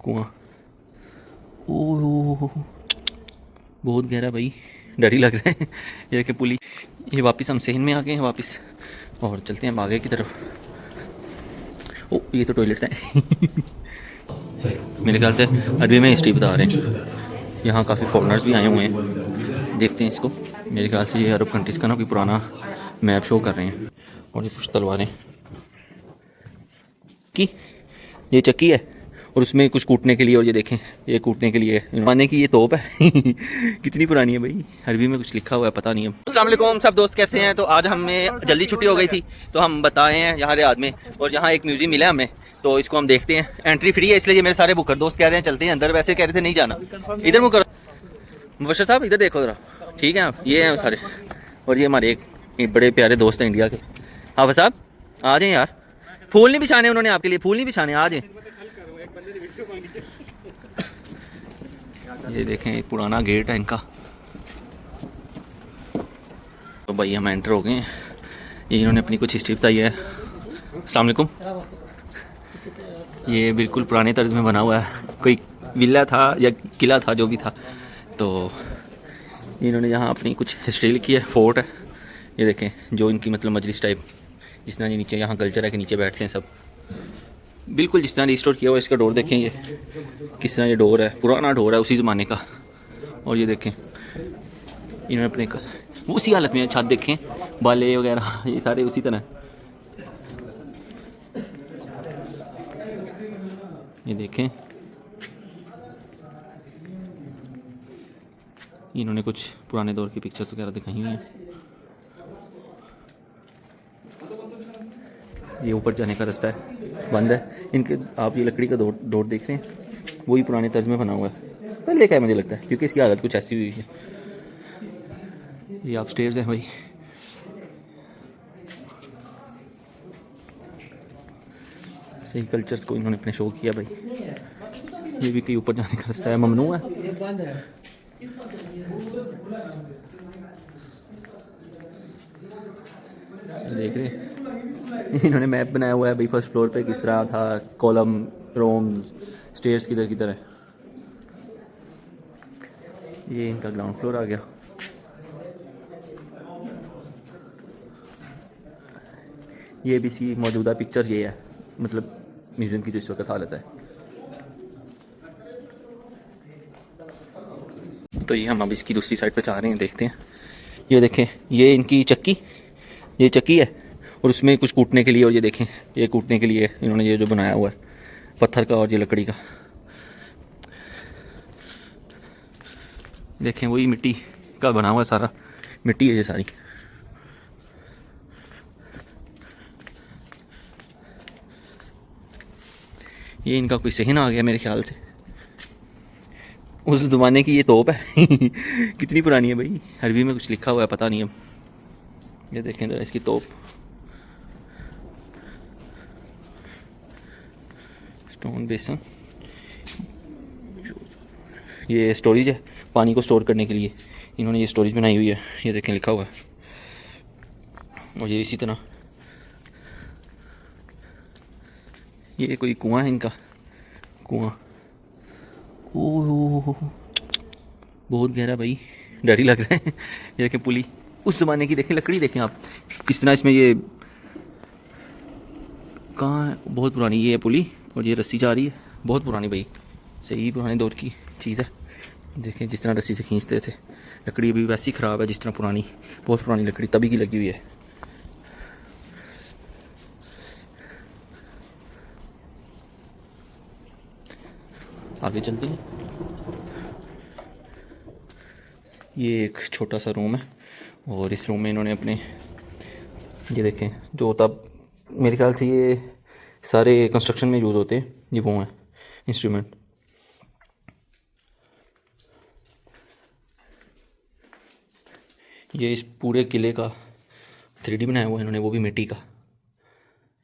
कुआं। ओह बहुत गहरा भाई, डर ही लग रहा है। ये देखिए पुली। ये वापस हम सेहन में आ गए हैं वापस, और चलते हैं आगे की तरफ। ओ ये तो टॉयलेट्स हैं। मेरे ख्याल से अरबी में हिस्ट्री बता रहे हैं। यहाँ काफ़ी फॉरेनर्स भी आए हुए हैं, देखते हैं इसको। मेरे ख्याल से ये अरब कंट्रीज़ का ना कोई पुराना मैप शो कर रहे हैं। और ये कुछ तलवारें की, ये चक्की है और उसमें कुछ कूटने के लिए, और ये देखें ये कूटने के लिए माने की ये तोप है। कितनी पुरानी है भाई, अरबी में कुछ लिखा हुआ है पता नहीं है। अस्सलाम वालेकुम सब दोस्त, कैसे हैं? तो आज हमें जल्दी छुट्टी हो गई थी तो हम बताए हैं यहाँ रियाद में, और यहाँ एक म्यूजियम मिला हमें, तो इसको हम देखते हैं। एंट्री फ्री है, इसलिए ये मेरे सारे बुकर दोस्त कह रहे हैं चलते हैं अंदर, वैसे कह रहे थे नहीं जाना। इधर मुँह करो मुबशर साहब, इधर देखो ज़रा, ठीक है आप, ये हैं सारे। और ये हमारे एक बड़े प्यारे दोस्त हैं इंडिया के, हाफिज़ साहब आ जाएँ यार। फूल नहीं बिछाने उन्होंने आपके लिए, फूल नहीं बिछाने, आ जाएँ। ये देखें एक पुराना गेट है इनका। तो भाई हम एंटर हो गए हैं, ये इन्होंने अपनी कुछ हिस्ट्री बताई है। अस्सलाम वालेकुम। ये बिल्कुल पुराने तर्ज में बना हुआ है, कोई विला था या किला था जो भी था, तो इन्होंने यहाँ अपनी कुछ हिस्ट्री लिखी है। फोर्ट है ये देखें, जो इनकी मतलब मजलिस टाइप, जिस तरह ये नीचे यहाँ कल्चर है कि नीचे बैठते हैं सब, बिल्कुल जिस तरह रिस्टोर किया हुआ। इसका डोर देखें, ये किस तरह ये डोर है, पुराना डोर है उसी ज़माने का। और ये देखें इन्होंने अपने वो उसी हालत में छत देखें, बाले वगैरह ये सारे उसी तरह। ये देखें इन्होंने कुछ पुराने दौर की पिक्चर्स वगैरह दिखाई हुई हैं। ये ऊपर जाने का रास्ता है, बंद है इनके। आप ये लकड़ी का डोर देख रहे हैं, वही पुराने तर्ज में बना हुआ है, पहले का है मुझे लगता है, क्योंकि इसकी हालत कुछ ऐसी हुई है। ये आप स्टेयर्स हैं भाई, सही कल्चर्स को इन्होंने अपने शो किया भाई। ये भी कहीं ऊपर जाने का रास्ता है, ममनू है। देख रहे इन्होंने मैप बनाया हुआ है भाई, फर्स्ट फ्लोर पे किस तरह था, कॉलम रोम स्टेयर्स किधर किधर है। ये इनका ग्राउंड फ्लोर आ गया। ये भी सी मौजूदा पिक्चर ये है, मतलब म्यूज़ियम की जो इस वक्त हालत है। तो ये हम अब इसकी दूसरी साइड पे चाह रहे हैं, देखते हैं। ये देखें ये इनकी चक्की, ये चक्की है और उसमें कुछ कूटने के लिए, और ये देखें ये कूटने के लिए इन्होंने ये जो बनाया हुआ है पत्थर का और ये लकड़ी का। देखें वही मिट्टी का बना हुआ सारा, मिट्टी है ये सारी। ये इनका कोई सहन आ गया मेरे ख्याल से, उस ज़माने की ये तोप है। कितनी पुरानी है भाई, अरबी में कुछ लिखा हुआ है पता नहीं अब। ये देखें ज़रा इसकी तोप, स्टोन बेसन। ये स्टोरेज है पानी को स्टोर करने के लिए, इन्होंने ये स्टोरेज बनाई हुई है, ये देखें लिखा हुआ है। और ये इसी तरह ये कोई कुआं है इनका, कुआं। ओह बहुत गहरा भाई, डर ही लग रहा है। ये देखें पुली, उस ज़माने की देखें, लकड़ी देखें आप किस तरह इसमें, ये कहाँ है, बहुत पुरानी ये है पुली। और ये रस्सी जा रही है, बहुत पुरानी भाई, सही पुराने दौर की चीज़ है। देखें जिस तरह रस्सी से खींचते थे, लकड़ी अभी वैसी ख़राब है जिस तरह पुरानी, बहुत पुरानी लकड़ी तभी की लगी हुई है। आगे चलते हैं। ये एक छोटा सा रूम है और इस रूम में इन्होंने अपने, ये देखें जो तब मेरे ख्याल से ये सारे कंस्ट्रक्शन में यूज़ होते हैं, ये वो हैं इंस्ट्रूमेंट। ये इस पूरे किले का 3D बनाया हुआ है इन्होंने, वो भी मिट्टी का।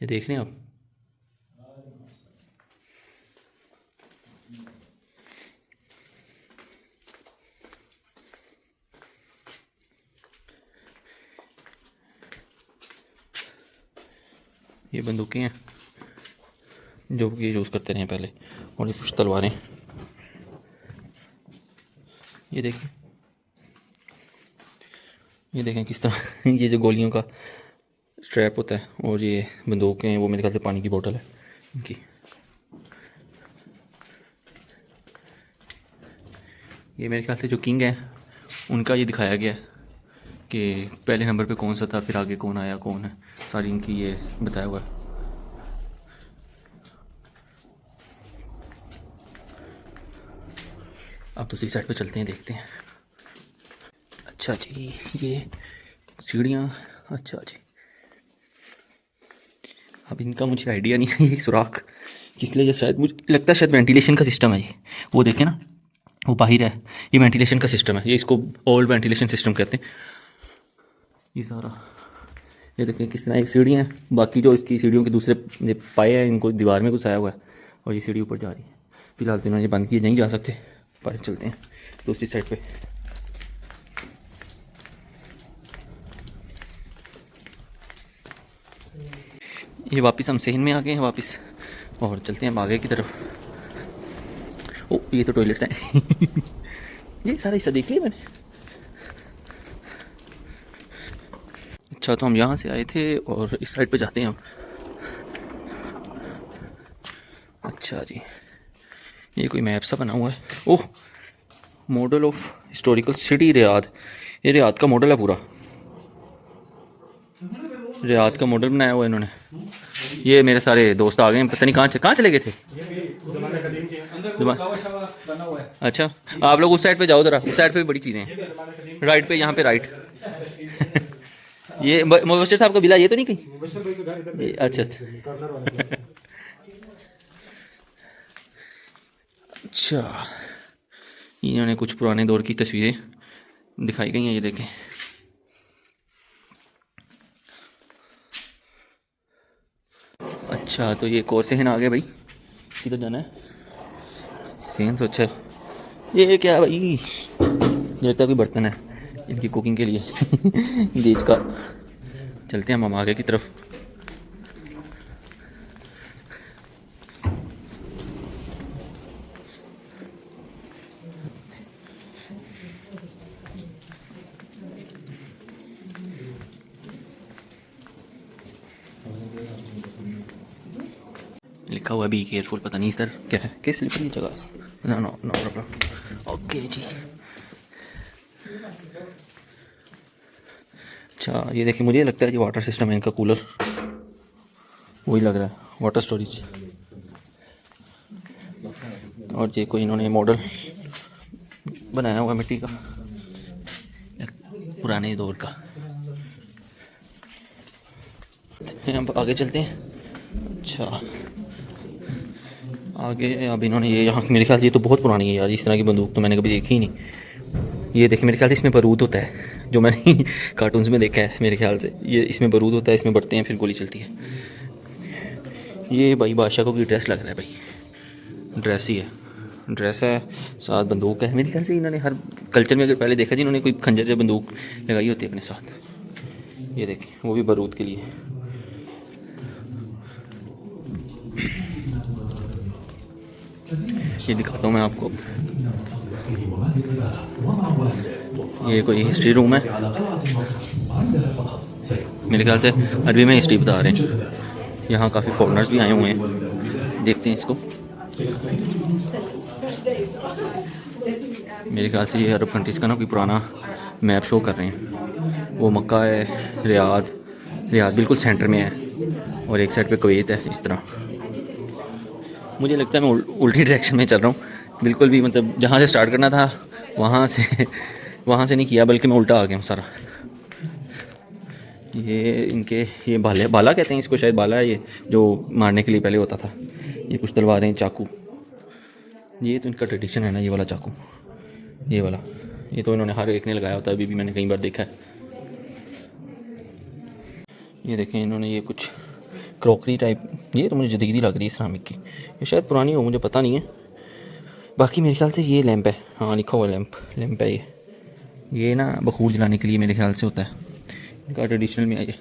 ये देख रहे हैं आप, ये बंदूकें हैं जो ये यूज़ करते रहे पहले। और ये कुछ तलवारें, ये देखें, ये देखें किस तरह ये जो गोलियों का स्ट्रैप होता है, और ये बंदूकें हैं, वो मेरे ख्याल से पानी की बोतल है इनकी। ये मेरे ख्याल से जो किंग है उनका ये दिखाया गया है कि पहले नंबर पे कौन सा था, फिर आगे कौन आया, कौन है, सारी इनकी ये बताया हुआ है। अब दूसरी साइड पे चलते हैं, देखते हैं। अच्छा जी, ये सीढ़ियाँ, अच्छा जी। अब इनका मुझे आइडिया नहीं है ये सुराख किस लिए, शायद मुझे लगता है शायद वेंटिलेशन का सिस्टम है ये। वो देखें ना, वो बाहर है, ये वेंटिलेशन का सिस्टम है, ये इसको ओल्ड वेंटिलेशन सिस्टम कहते हैं। ये सारा ये देखें किस तरह, एक सीढ़ियाँ हैं, बाकी जो इसकी सीढ़ियों के दूसरे ये पाए हैं इनको दीवार में घुसाया हुआ है, और ये सीढ़ी ऊपर जा रही है। फिलहाल तो इन्होंने बंद किए, नहीं जा सकते, पर चलते हैं दूसरी साइड पे। ये वापस हम सहन में आ गए हैं वापस, और चलते हैं आगे की तरफ। ओ ये तो टॉयलेट्स हैं ये सारा हिस्सा देख लिया मैंने। अच्छा, तो हम यहाँ से आए थे और इस साइड पे जाते हैं हम। अच्छा जी, ये कोई मैप सा बना हुआ है। Oh, model of historical city Riyadh, ये रियाद का मॉडल है पूरा, रियाद का मॉडल बनाया हुआ है इन्होंने। ये मेरे सारे दोस्त आ गए हैं, पता नहीं कहाँ चले गए थे। अच्छा, आप लोग उस साइड पे जाओ ज़रा, उस साइड पे भी बड़ी चीज़ें हैं, राइट पे, यहाँ पे राइट ये मुबशर साहब का बिला, ये तो नहीं कहीं? अच्छा अच्छा अच्छा, इन्होंने कुछ पुराने दौर की तस्वीरें दिखाई गई हैं, ये देखें। अच्छा, तो ये एक और सहन आ गया भाई, किधर जाना है? सहन तो अच्छा है। ये क्या है भाई, लगता है कोई बर्तन है इनकी कुकिंग के लिए देज का। चलते हैं हम आगे की तरफ। लिखा हुआ बी केयरफुल, पता नहीं सर क्या है, किस स्लिपर की जगह। No no no problem, okay ji. अच्छा, ये देखिए, मुझे लगता है ये वाटर सिस्टम है इनका, कूलर वही लग रहा है, वाटर स्टोरेज। और ये कोई इन्होंने मॉडल बनाया हुआ मिट्टी का, पुराने दौर का। हम आगे चलते हैं। अच्छा, आगे अब इन्होंने ये यहाँ, मेरे ख्याल से ये तो बहुत पुरानी है यार, इस तरह की बंदूक तो मैंने कभी देखी ही नहीं। ये देखिए, मेरे ख्याल से इसमें बारूद होता है, जो मैंने कार्टून्स में देखा है, मेरे ख्याल से ये इसमें बारूद होता है, इसमें बढ़ते हैं फिर गोली चलती है। ये भाई बादशाह को की ड्रेस लग रहा है भाई, ड्रेस ही है, ड्रेस है, साथ बंदूक है। मेरे ख्याल से इन्होंने हर कल्चर में अगर पहले देखा जी, इन्होंने कोई खंजर या बंदूक लगाई होती है अपने साथ। ये देखें, वो भी बारूद के लिए। ये दिखाता हूँ मैं आपको, ये कोई हिस्ट्री रूम है, मेरे ख्याल से अरबी में हिस्ट्री बता रहे हैं। यहाँ काफ़ी फॉरेनर्स भी आए हुए हैं, देखते हैं इसको। मेरे ख्याल से ये अरब कंट्रीज़ का ना कोई पुराना मैप शो कर रहे हैं। वो मक्का है, रियाद, रियाद बिल्कुल सेंटर में है, और एक साइड पे कुवैत है। इस तरह मुझे लगता है मैं उल्टी डायरेक्शन में चल रहा हूँ बिल्कुल भी, मतलब जहाँ से स्टार्ट करना था वहाँ से नहीं किया, बल्कि मैं उल्टा आ गया हूँ सारा। ये इनके ये बाला कहते हैं इसको, शायद बाला है ये, जो मारने के लिए पहले होता था। ये कुछ तलवारें, चाकू, ये तो इनका ट्रेडिशन है ना, ये वाला चाकू, ये वाला, ये तो इन्होंने हर एक ने लगाया होता है, अभी भी मैंने कई बार देखा है। ये देखें, इन्होंने ये कुछ क्रॉकरी टाइप, ये तो मुझे जदीदी लग रही है सिरामिक की, ये शायद पुरानी हो, मुझे पता नहीं है। बाकी मेरे ख्याल से ये लैंप है, हाँ लिखा हुआ लैंप है ये ना बखूर जलाने के लिए मेरे ख्याल से होता है, इनका ट्रेडिशनल में है ये।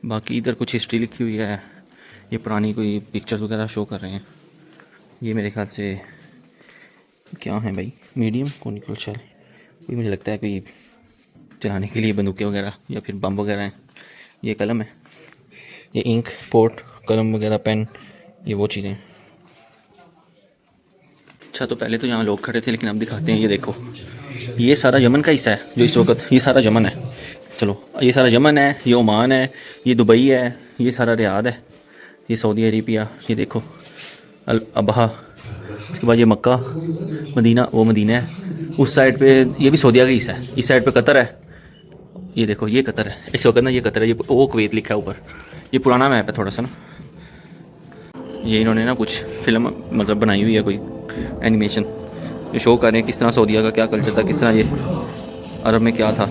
बाकी इधर कुछ हिस्ट्री लिखी हुई है, ये पुरानी कोई पिक्चर्स वगैरह शो कर रहे हैं। ये मेरे ख्याल से क्या है भाई, मीडियम कॉनिकल शेल, ये मुझे लगता है कोई चलाने के लिए बंदूकें वगैरह या फिर बम वगैरह हैं। ये कलम है, ये इंक पोर्ट, कलम वगैरह, पेन, ये वो चीज़ें हैं। अच्छा, तो पहले तो यहाँ लोग खड़े थे, लेकिन अब दिखाते हैं। ये देखो, ये सारा यमन का हिस्सा है जो इस वक्त, ये सारा यमन है। चलो, ये सारा यमन है, ये ओमान है, ये दुबई है, ये सारा रियाद है, ये सऊदी अरेबिया, ये देखो अल अबहा, उसके बाद ये मक्का, मदीना, वो मदीना है। उस साइड पे ये भी सऊदीया का हिस्सा है, इस साइड पे कतर है। ये देखो, ये कतर है इस वक्त ना, ये कतर है, ये वो कुवैत लिखा है ऊपर। ये पुराना मैप है थोड़ा सा ना। ये इन्होंने ना कुछ फिल्म मतलब बनाई हुई है, कोई एनिमेशन, ये शो कर रहे हैं किस तरह सऊदीया का क्या कल्चर था, किस तरह ये अरब में क्या था।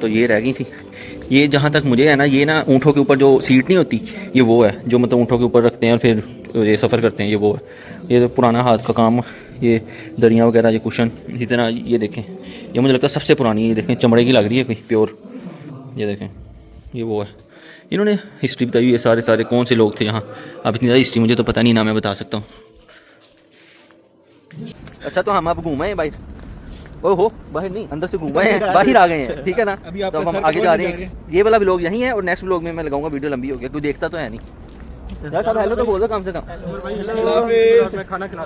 तो ये रह गई थी। ये जहाँ तक मुझे है ना, ये ना ऊँटों के ऊपर जो सीट नहीं होती, ये वो है जो मतलब ऊँटों के ऊपर रखते हैं और फिर ये सफ़र करते हैं, ये वो है। ये तो पुराना हाथ का काम, ये दरिया वगैरह, ये कुशन। इसी तरह ये देखें, ये मुझे लगता है सबसे पुरानी, ये देखें चमड़े की लग रही है कोई प्योर। ये देखें, ये वो है। इन्होंने हिस्ट्री बताई हुई है, सारे सारे कौन से लोग थे यहाँ। अब इतनी ज़्यादा हिस्ट्री मुझे तो पता नहीं ना मैं बता सकता हूँ। अच्छा, तो हम अब घूमे हैं भाई। ओहो, बाहर नहीं, अंदर से घूमे हैं, बाहर आ गए हैं, ठीक है ना। तो अब हम आगे जा रहे हैं। ये वाला व्लॉग यहीं है और नेक्स्ट व्लॉग में मैं लगाऊंगा, वीडियो लंबी हो गया, कोई देखता तो है नहीं यार। सब हेलो तो बोल दो कम से कम। खाना खिला